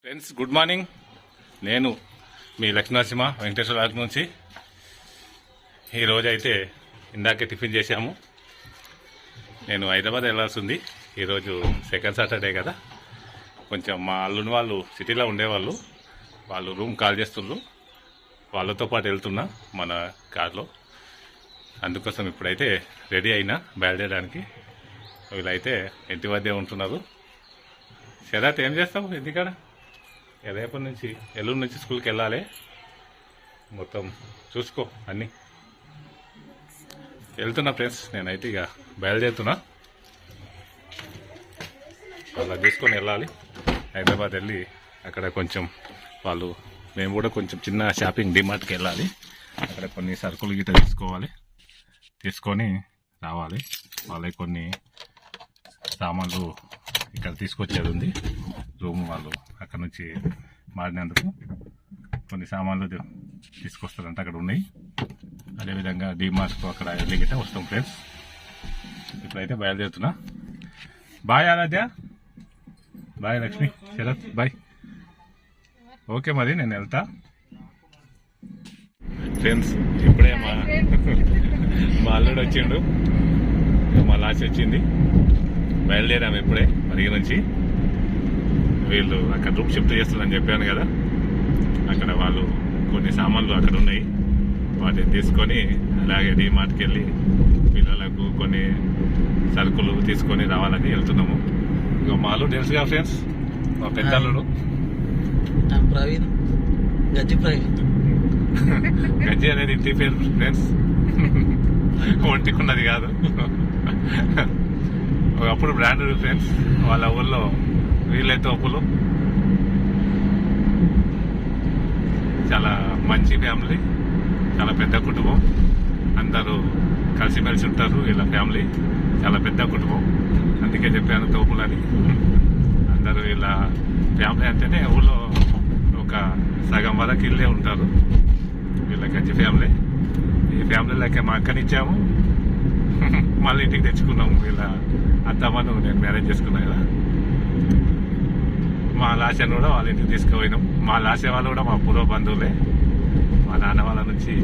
Friends good morning. నేను మీ Lakshminarasimha Venkateswara LADS నుంచి. ఈరోజు అయితే ఇందాకే టిఫిన్ చేశాము. నేను హైదరాబాద్ వెళ్ళాల్సి ఉంది. ఈరోజు సెకండ్ సాటర్డే కదా, కొంచెం మా అల్లుని వాళ్ళు సిటీలో ఉండేవాళ్ళు, వాళ్ళు రూమ్ కాల్ చేస్తున్నారు. వాళ్ళతో పాటు వెళ్తున్నా మన కార్లో. అందుకోసం ఇప్పుడైతే రెడీ అయినా బయలుదేరడానికి. వీళ్ళైతే ఇంటి వద్దే ఉంటున్నారు. శరత్ ఏం చేస్తావు ఇంటికాడ? రేపటి నుంచి ఎల్లుండి నుంచి స్కూల్కి వెళ్ళాలి. మొత్తం చూసుకో అన్నీ. వెళ్తున్నా ఫ్రెండ్స్, నేనైతే ఇక బయలుదేరుతున్నా. అలా తీసుకొని వెళ్ళాలి. హైదరాబాద్ వెళ్ళి అక్కడ కొంచెం మేము కూడా కొంచెం చిన్న షాపింగ్ డిమార్ట్కి వెళ్ళాలి. అక్కడ కొన్ని సరుకులు గిట్ట తీసుకొని రావాలి. వాళ్ళకి కొన్ని సామాన్లు ఇక్కడ తీసుకొచ్చేది ఉంది. రూమ్ వాళ్ళు అక్కడ నుంచి మారినందుకు కొన్ని సామాన్లు తీసుకొస్తారంట, అక్కడ ఉన్నాయి. అదేవిధంగా డిమార్ట్కు అక్కడ వెళ్ళి గిట్ట వస్తాం ఫ్రెండ్స్. ఇప్పుడైతే బయలుదేరుతున్నా. Bye Aaradhya, bye Lakshmi, Sharath bye. Okay మరి నేను వెళ్తా ఫ్రెండ్స్. ఇప్పుడే మా అల్లుడు వచ్చిండు, మా లాస్ట్ వచ్చింది. బయలుదేరాము ఇప్పుడే మరిగి నుంచి. వీళ్ళు అక్కడ రూమ్ షిఫ్ట్ చేస్తారని చెప్పాను కదా, అక్కడ వాళ్ళు కొన్ని సామాన్లు అక్కడ ఉన్నాయి, వాటిని తీసుకొని అలాగే డీమార్ట్కి వెళ్ళి పిల్లలకు కొన్ని సరుకులు తీసుకొని రావాలని వెళ్తున్నాము. ఇక మా అల్లుడు తెలుసుగా ఫ్రెండ్స్, మా పెద్ద అల్లుడు ప్రవీణ్. గజ్జి అనేది ఇంటి పేరు ఫ్రెండ్స్, ఒంటికున్నది కాదు. ఒకప్పుడు బ్రాండెడ్ ఫ్రెండ్స్. వాళ్ళ ఊళ్ళో వీళ్ళే తోపులు. చాలా మంచి ఫ్యామిలీ, చాలా పెద్ద కుటుంబం. అందరూ కలిసిమెలిసి ఉంటారు. వీళ్ళ ఫ్యామిలీ చాలా పెద్ద కుటుంబం, అందుకే చెప్పాను తోపులని. అందరూ వీళ్ళ ఫ్యామిలీ అంటేనే ఊళ్ళో ఒక సగం వరకు ఇల్లే ఉంటారు. వీళ్ళ గజ్జి ఫ్యామిలీ. ఈ ఫ్యామిలీలకే మా అక్కనిచ్చాము, మళ్ళీ ఇంటికి తెచ్చుకున్నాము. వీళ్ళ అత్తమ్మను నేను మ్యారేజ్ చేసుకున్నా కదా. మా లాస్యను కూడా వాళ్ళ ఇంటికి తీసుకుపోయినాం. మా లాస్య వాళ్ళు కూడా మా పూర్వ బంధువులే. మా నాన్న వాళ్ళ నుంచి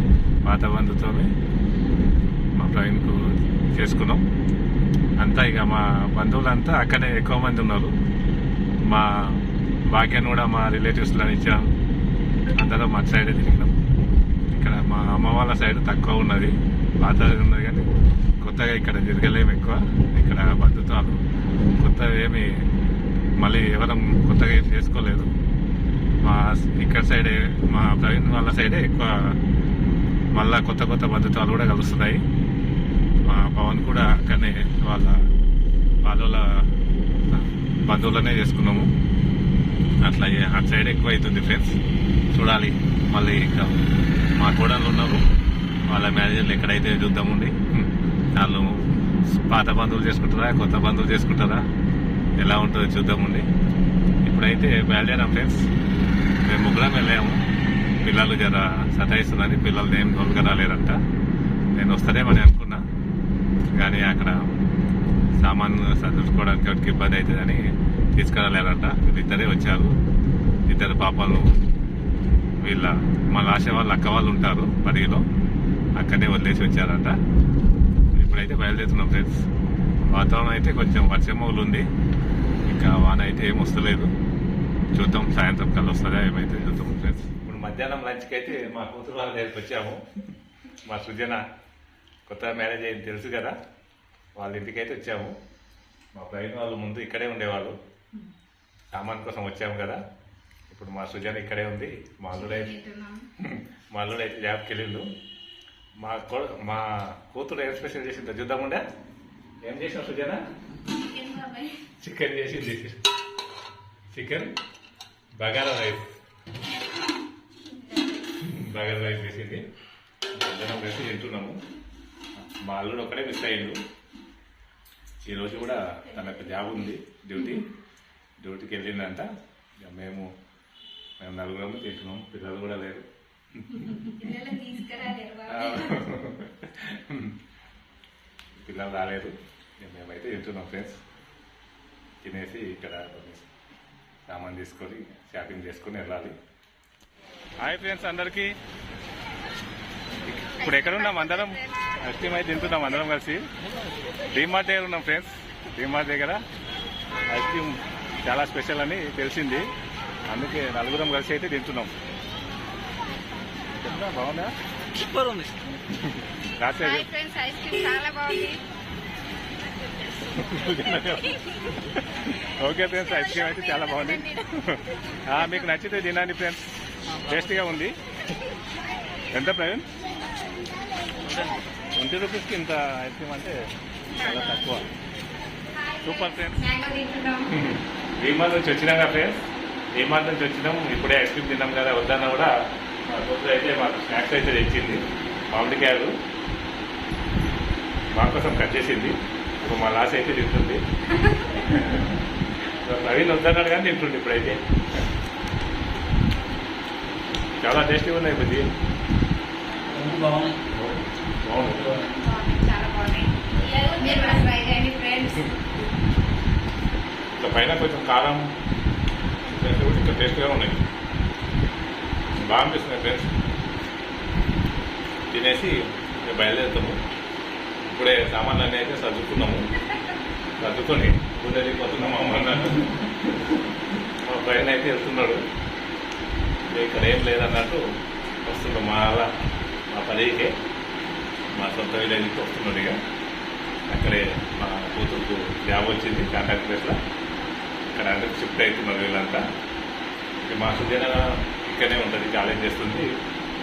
పాత బంధువుతోనే మా ప్రవీణ్కు చేసుకున్నాం. అంతా ఇక మా బంధువులంతా అక్కడే ఎక్కువ మంది ఉన్నారు. మా భాగ్యాన్ని కూడా మా రిలేటివ్స్లో ఇచ్చాం. అందరం మా సైడే తిరిగినాం. ఇక్కడ మా అమ్మ వాళ్ళ సైడ్ తక్కువ ఉన్నది, పాతది ఉన్నది, కానీ కొత్తగా ఇక్కడ తిరగలేము ఎక్కువ. ఇక్కడ బంధుత్వాలు కొత్తగా ఏమి మళ్ళీ ఎవరం కొత్తగా ఏం చేసుకోలేదు. మా ఇక్కడ సైడే, మా ప్రవీణ్ వాళ్ళ సైడే ఎక్కువ మళ్ళా కొత్త బంధుత్వాలు కూడా కలుస్తున్నాయి. మా పవన్ కూడా అక్కడనే వాళ్ళ బంధువులనే చేసుకున్నాము. అట్లా అటు సైడ్ ఎక్కువ అవుతుంది ఫ్రెండ్స్. చూడాలి మళ్ళీ. ఇంకా మా కోడళ్ళు ఉన్నారు, వాళ్ళ మ్యారేజ్లు ఎక్కడైతే చూద్దాముండి. వాళ్ళు పాత బంధువులు చేసుకుంటారా, కొత్త బంధువులు చేసుకుంటారా, ఎలా ఉంటుందో చూద్దామండి. ఇప్పుడైతే బయలుదేరాం ఫ్రెండ్స్. మేము ముగ్గురం వెళ్ళాము. పిల్లలు జర సతాయిస్తుందని పిల్లలు ఏం తోలుగా రాలేరంట. నేను వస్తానేమని అనుకున్నా, కానీ అక్కడ సామాను సర్దుకోవడానికి ఒకటికి ఇబ్బంది అవుతుందని తీసుకురాలేరంట. వీళ్ళిద్దరే వచ్చారు, ఇద్దరు పాపలు. మా లాస్య వాళ్ళు అక్క వాళ్ళు ఉంటారు పరిగిలో, అక్కడే వదిలేసి వచ్చారంట. ఇప్పుడైతే బయలుదేరుతున్నాం ఫ్రెండ్స్. వాతావరణం అయితే కొంచెం వర్షం మొగులు ఉంది, ఇంకా వాన అయితే ఏం వస్తలేదు. చూద్దాం సాయంత్రం కల్లా వస్తుందా ఏమైతే చూద్దాం ఫ్రెండ్స్. ఇప్పుడు మధ్యాహ్నం లంచ్కి అయితే మా కూతురు వాళ్ళ దగ్గరికి వచ్చాము. మా సృజన కొత్తగా మ్యారేజ్ అయింది తెలుసు కదా, వాళ్ళ ఇంటికి అయితే వచ్చాము. మా ప్రవీణ్ వాళ్ళు ముందు ఇక్కడే ఉండేవాళ్ళు, సామాన్ కోసం వచ్చాము కదా. ఇప్పుడు మా సృజన ఇక్కడే ఉంది. మా అల్లుడైతే జాబ్కి వెళ్ళిండు. మా కూతురు ఏం స్పెషల్ చేసిందో చూద్దాముండే. ఏం చేసినావు సుజన? చికెన్ చేసింది. చికెన్ బగారా రైస్ చేసింది. అందరం కలిసి తింటున్నాము. మా అల్లుడు ఒక్కడే మిస్ అయ్యిండు. ఈరోజు కూడా తనకు జాబ్ ఉంది, డ్యూటీకి వెళ్ళిందంట. మేము నలుగురము తింటున్నాం, పిల్లలు కూడా లేరు. పిల్లలు రాలేదు, మేమైతే తింటున్నాం ఫ్రెండ్స్. తినేసి ఇక్కడ సామాన్ తీసుకొని షాపింగ్ చేసుకొని వెళ్ళాలి. హాయ్ ఫ్రెండ్స్ అందరికీ. ఇప్పుడు ఎక్కడున్నాం అందరం? ఐస్ క్రీమ్ అయితే తింటున్నాం అందరం కలిసి. డీమార్ట్ దగ్గర ఉన్నాం ఫ్రెండ్స్. డీమార్ట్ దగ్గర ఐస్ క్రీమ్ చాలా స్పెషల్ అని తెలిసింది, అందుకే నలుగురం కలిసి అయితే తింటున్నాం. చెప్తా బాగుందా? సూపర్ ఉంది. రాసేది ఫ్రెండ్స్ ఐస్ క్రీమ్ చాలా బాగుంది. ఓకే ఫ్రెండ్స్, ఐస్ క్రీమ్ అయితే చాలా బాగుంది. మీకు నచ్చితే తినండి ఫ్రెండ్స్, టేస్టీగా ఉంది. ఎంత ప్రవీణ్? 20 రూపీస్కి ఇంత ఐస్ క్రీమ్ అంటే చాలా తక్కువ. Super friends. మ్యాంగో తింటున్నాం. డీమార్ట్ నుంచి వచ్చినాక ఫ్రెండ్స్, డీమార్ట్ నుంచి వచ్చినాం. ఇప్పుడే ఐస్ క్రీమ్ తిన్నాం కదా, వద్దన్నా కూడా మా కూతురు అయితే మాకు స్నాక్స్ అయితే తెచ్చింది. మామిడికాయలు మా కోసం కట్ చేసింది. ఇప్పుడు మా లాస్ అయితే తింటుంది. ప్రవీణ్ వద్దన్నాడు కానీ తింటుంది ఇప్పుడైతే. చాలా టేస్టీగా ఉన్నాయి బుద్ధి. బాగుంది. బాగుంది. చాలా బాగున్నాయి. మీరు కూడా ట్రై చేయండి ఫ్రెండ్స్. ఇంకా పైన కొంచెం కారం కూడా ఇంకా టేస్ట్గా ఉన్నాయి. బాగా అనిపిస్తున్నాయి ఫ్రెండ్స్. తినేసి మేము బయలుదేరుతాము. ఇప్పుడే సామాన్లు అన్నీ అయితే సర్దుకున్నాము. సర్దుకొని వెళ్ళిపోతున్నాము. అమ్మన్నాడు మా పైన అయితే వెళ్తున్నాడు. ఇక్కడ ఏం లేదన్నట్టు వస్తున్నాం. మా పదికే మా సొంత విలేజ్కి వస్తున్నాడు. ఇక అక్కడే మా కూతురుకు జాబ్ వచ్చింది కాంటాక్ట్ ప్లేస్లో. అక్కడ అందరికి షిఫ్ట్ అవుతున్నారు వీళ్ళంతా. ఇక మా సుజన ఇక్కడే ఉంటుంది, కాలేజ్ చేస్తుంది.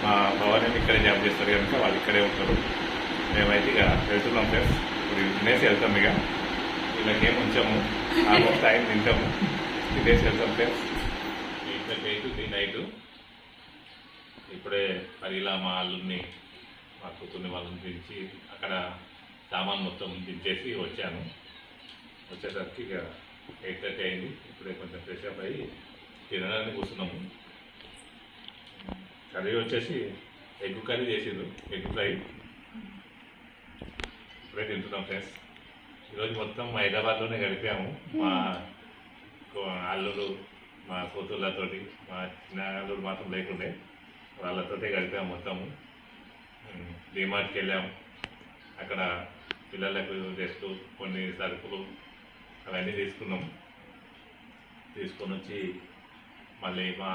మా భవానీ ఇక్కడే జాబ్ చేస్తారు కనుక వాళ్ళు ఇక్కడే ఉంటారు. మేమైతే ఇక వెళ్తున్నాం ఫ్రెండ్స్. ఇప్పుడు తినేసి వెళ్తాం. ఇక వీళ్ళకేం ఉంచాము, ఆల్మోస్ట్ టైం తింటాము, తినేసి వెళ్తాం ఫ్రెండ్స్. ఇంట్లో అవుతుంది నైటు. ఇప్పుడే మరి ఇలా మా అల్లుడిని, మా కూతుర్ని వాళ్ళని దించి అక్కడ సామాన్ మొత్తం దించేసి వచ్చాను. వచ్చేసరికి ఇక 8:30 అయింది. ఇప్పుడే కొంచెం ఫ్రెష్ అప్ అయ్యి తినడానికి కూర్చున్నాము. కర్రీ వచ్చేసి ఎగ్ కర్రీ చేసిండు, ఎగ్ ఫ్రై. ఇప్పుడే తింటున్నాం ఫ్రెండ్స్. ఈరోజు మొత్తం హైదరాబాద్లోనే గడిపాము. మా అల్లుడు, మా కూతుర్లతోటి, మా చిన్న అల్లుడు మాత్రం లేకుండే, వాళ్ళతోటే గడిపాము మొత్తము. డీమార్ట్కి వెళ్ళాము. అక్కడ పిల్లలకు జస్ట్ కొన్ని సరుకులు అవన్నీ తీసుకున్నాం. తీసుకొని వచ్చి మళ్ళీ మా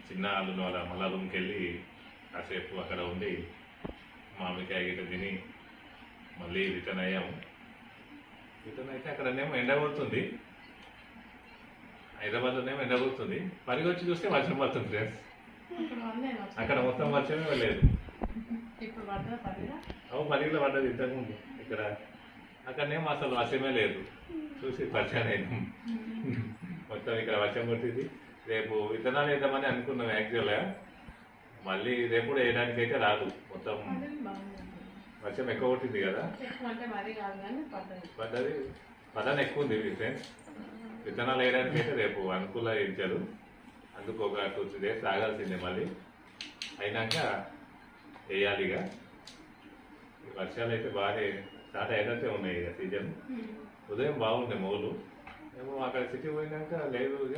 చిన్న అల్లుని వాళ్ళ మళ్ళా రూమ్కి వెళ్ళి కాసేపు అక్కడ ఉండి మామిడికాయ గిట్ట తిని మళ్ళీ రిటర్న్ అయ్యాము. రిటర్న్ అయితే అక్కడనేమో ఎండ కొడుతుంది, హైదరాబాద్లోనేమో ఎండ కొడుతుంది. పరిగి వచ్చి చూస్తే వర్షం పడుతుంది ఫ్రెండ్స్. అక్కడ మొత్తం వర్షమే వెళ్ళలేదు. పరిగిలో పడ్డది ఇంతకుముందు. ఇక్కడ అక్కడనేమో అసలు వర్షమే లేదు. చూసి పరిచయం అయింది మొత్తం. ఇక్కడ వర్షం కొట్టింది. రేపు విత్తనాలు వేద్దామని అనుకున్నాం యాక్చువల్గా. మళ్ళీ రేపు కూడా వేయడానికైతే రాదు. మొత్తం వర్షం ఎక్కువ కొట్టింది కదా, పడ్డది. పదన ఎక్కువ ఉంది ఫ్రెండ్స్. విత్తనాలు వేయడానికి అయితే రేపు అనుకూలించారు. అందుకు ఒక 2-3 డేస్ ఆగాల్సిందే. మళ్ళీ అయినాక వేయాలి. ఇక వర్షాలు అయితే బాగా స్టార్ట్ అయినట్టే ఉన్నాయి. ఇక సీజన్ ఉదయం బాగుండే మౌలు. మేము అక్కడ సిటీ పోయినాక లేదు, ఇక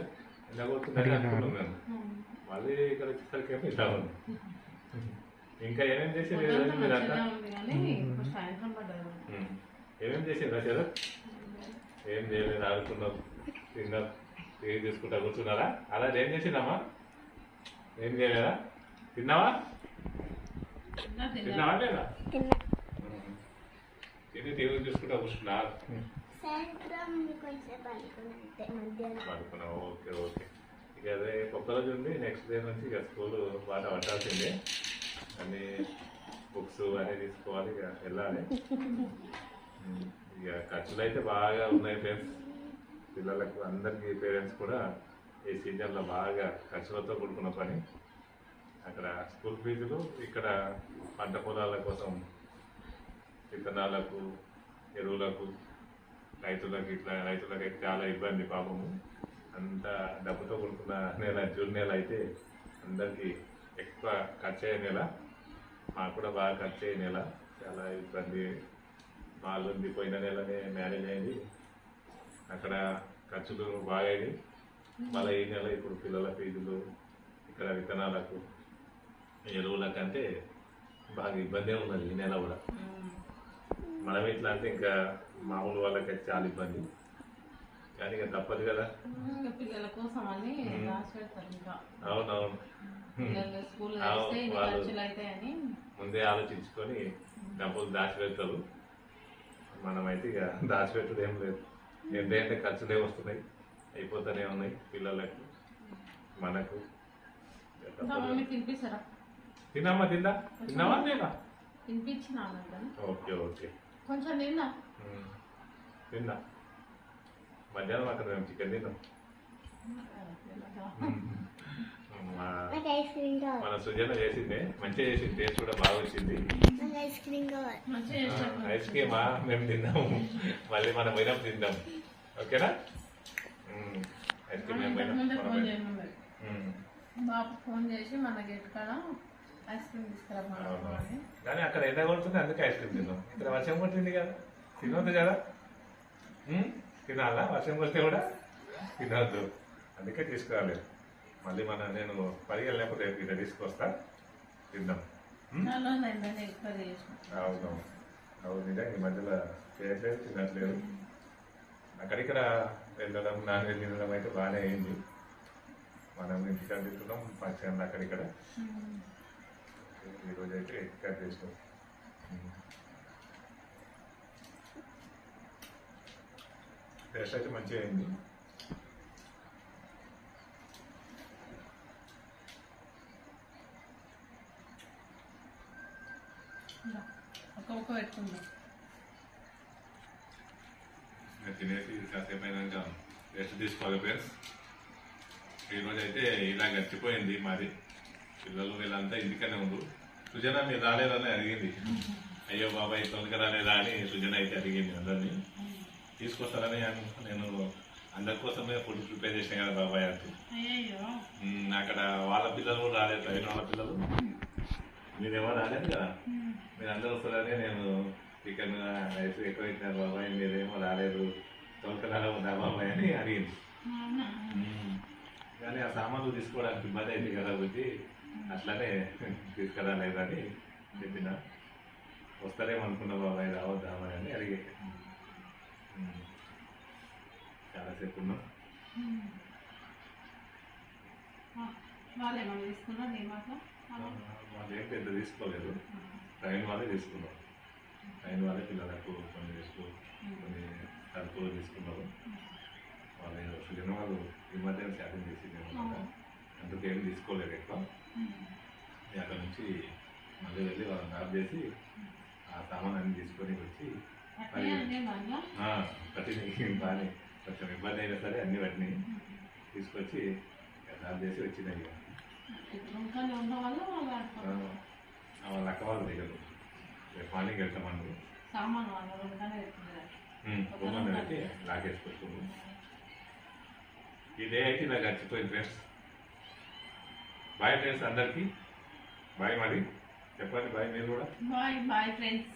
ఎండగొడుతుందని అనుకున్నాం మేము. మళ్ళీ ఇక్కడ వచ్చేసరికి ఏమో ఇలా ఉంది. ఇంకా ఏమేమి చేసి లేదు మీరంతా? ఏమేమి చేసిండ్రా చదువు? ఏం చేయలేదు, ఆడుకున్నాం, తిన్నాం, టీవీ తీసుకుంటా కూర్చున్నారా? అలా ఏం చేసిందమ్మా? ఏం చేయలేదా? తిన్నావా? తిన్నావా లేదా? తిని టీవీ చూసుకుంటా కూర్చున్నారు. పడుకున్నావు. Okay okay. ఇక అదే ఒక్క రోజు ఉంది. నెక్స్ట్ డే నుంచి ఇక స్కూల్ బాగా పట్టాల్సిందే. అన్ని బుక్స్ అన్నీ తీసుకోవాలి, ఇక వెళ్ళాలి. ఇక ఖర్చులు అయితే బాగా ఉన్నాయి ఫ్రెండ్స్. పిల్లలకు అందరికీ పేరెంట్స్ కూడా ఈ సీజన్లో బాగా ఖర్చులతో కూడుకున్న పని. అక్కడ స్కూల్ ఫీజులు, ఇక్కడ పంట పొలాల కోసం విత్తనాలకు, ఎరువులకు, రైతులకి చాలా ఇబ్బంది పాపము. అంత డబ్బుతో కూడుకున్న నెల జూన్ నెల అయితే అందరికీ ఎక్కువ ఖర్చు అయ్యే నెల. మాకు కూడా బాగా ఖర్చు అయ్యే నెల. చాలా ఇబ్బంది. మా అల్లుంది పోయిన నెలనే మ్యారేజ్ అయింది. అక్కడ ఖర్చులు బాగా అయింది. మళ్ళీ ఈ నెల ఇప్పుడు పిల్లల ఫీజులు ఇక్కడ విత్తనాలకు ఎరువులకు అంటే బాగా ఇబ్బందే ఉన్నది ఈ నెల కూడా. మనం ఇట్లా అంటే ఇంకా మామూలు వాళ్ళకి చాలా ఇబ్బంది, కానీ ఇక తప్పదు కదా. ఇంకా పిల్లల కోసం అని రాసి పెడతారు. ఇంకా అవునవును, పిల్లలు స్కూల్ అవును, వేస్తే ఇన్ని వాళ్ళు ఖర్చులు అవుతాయని ముందే ఆలోచించుకొని డబ్బులు దాచిపెడతారు. మనమైతే ఇక దాచిపెట్టడం ఏం లేదు, ఏంటంటే ఖర్చులే వస్తున్నాయి, అయిపోతూనే ఉన్నాయి పిల్లలకు మనకు. మమ్మీ తినిపిస్తారా? తిన్నామా? తిన్నావా లేదా? తినిపించినాను కానీ ఓకే ఓకే, కొంచెం తిన్నా. తిన్నా. మధ్యాహ్నం అక్కడ మేము చికెన్ తిన్నాం. మా- మన సుజన చేసిందే మంచిగా చేసింది, టేస్ట్ కూడా బాగా వచ్చింది. మంచిగా చేసినట్టు. ఐస్ క్రీమా మేము తిన్నాము, మళ్ళీ మనం పోయినప్పుడు తిందాం, ఓకేనా? ఐస్ క్రీమ్ మేము ఇంతకు ముందే ఫోన్ పోయినాం. చేయమన్నది. బాబు ఫోన్ చేసి మన గేట్ కాడ ఐస్ క్రీమ్ తీసుకురామని. కానీ అక్కడ ఎండ కొడుతుంది, అందుకే ఐస్ క్రీమ్ తిన్నాం. ఇక్కడ వర్షం కొట్టింది కదా, తినొద్దు కదా. తినాలా? వర్షం కొడితే కూడా తినొద్దు, అందుకే తీసుకురాలేదు. మళ్ళీ నేను పరిగెళ్ళినప్పుడు రేపు ఇక్కడ తీసుకొస్తా, తిందాం. ఎక్కువ చేసిన అవును అవును, నిజంగా ఈ మధ్యలో చేయట్లేదు, తినట్లేదు. అక్కడిక్కడ వెళ్ళడం నాన్ వెజ్ తినడం అయితే బాగానే అయింది. మనం ఇంటికాడ తింటున్నాం, ఫంక్షన్ అక్కడిక్కడ. ఈరోజు అయితే ఇంటికాడ చేస్తాం. టేస్ట్ అయితే మంచిగా అయింది. ఒక్క పెట్టుకుందాం. తినేసి కాసేపు అయినాక రెస్ట్ తీసుకోవాలి ఫ్రెండ్స్. ఈరోజు అయితే ఇలా గడిచిపోయింది మాది. పిల్లలు వీళ్ళంతా ఇంటికనే ఉండు. సుజన మీరు రాలేదని అడిగింది. అయ్యో బాబాయ్ తొందరగా రాలేదా అని సుజన అయితే అడిగింది అందరినీ. తీసుకొస్తారని నేను అందరి కోసమే ఫుడ్ ప్రిపేర్ చేసాను కదా బాబాయ్ అంటే. అక్కడ వాళ్ళ పిల్లలు కూడా రాలేదు, ట్రైన్ వాళ్ళ పిల్లలు. మీరేమో రాలేదు కదా, మీరు అందరూ వస్తారని నేను చికెన్ రైస్ ఎక్కువ ఇచ్చినారు బాబాయ్, మీరేమో రాలేదు, తొలకరాలో ఉందా బాబాయ్ అని అడిగింది. కానీ ఆ సామాన్లు తీసుకోవడానికి ఇబ్బంది అయింది కదా బుద్ధి, అట్లానే తీసుకురాలేదని చెప్పిన. వస్తారేమనుకున్నా బాబాయ్, రావద్దామా అని అడిగి చాలాసేపు ఉన్నాం. వాళ్ళేమో తీసుకున్నా వాళ్ళేం పెద్ద తీసుకోలేదు, ట్రైన్ వాళ్ళే తీసుకున్నాం. ట్రైన్ వాళ్ళే పిల్లలకు కొన్ని సరుకులు తీసుకున్నారు. వాళ్ళు సుజన వాళ్ళు ఈ మధ్య షాపింగ్ చేసింది అనమాట, అందుకేం తీసుకోలేదు ఎక్కువ. అక్కడ నుంచి మళ్ళీ వెళ్ళి వాళ్ళని డ్రాప్ చేసి ఆ సామాన్ అన్ని తీసుకొని వచ్చి ప్రతి బాగానే కొంచెం ఇబ్బంది అయినా సరే అన్ని వాటిని తీసుకొచ్చి డ్రాప్ చేసి వచ్చినాయి. వాళ్ళ అక్క వాళ్ళు దిగదు, రేపు మార్నింగ్ వెళ్తామన్నారు. బొమ్మను పెట్టి లాగేసుకొచ్చుకున్నాం. ఈ డే అయితే ఇలా గడిచిపోయింది ఫ్రెండ్స్. బాయ్ ఫ్రెండ్స్ అందరికీ, బాయ్. మరి చెప్పండి బాయ్ మీరు కూడా. Bye bye friends.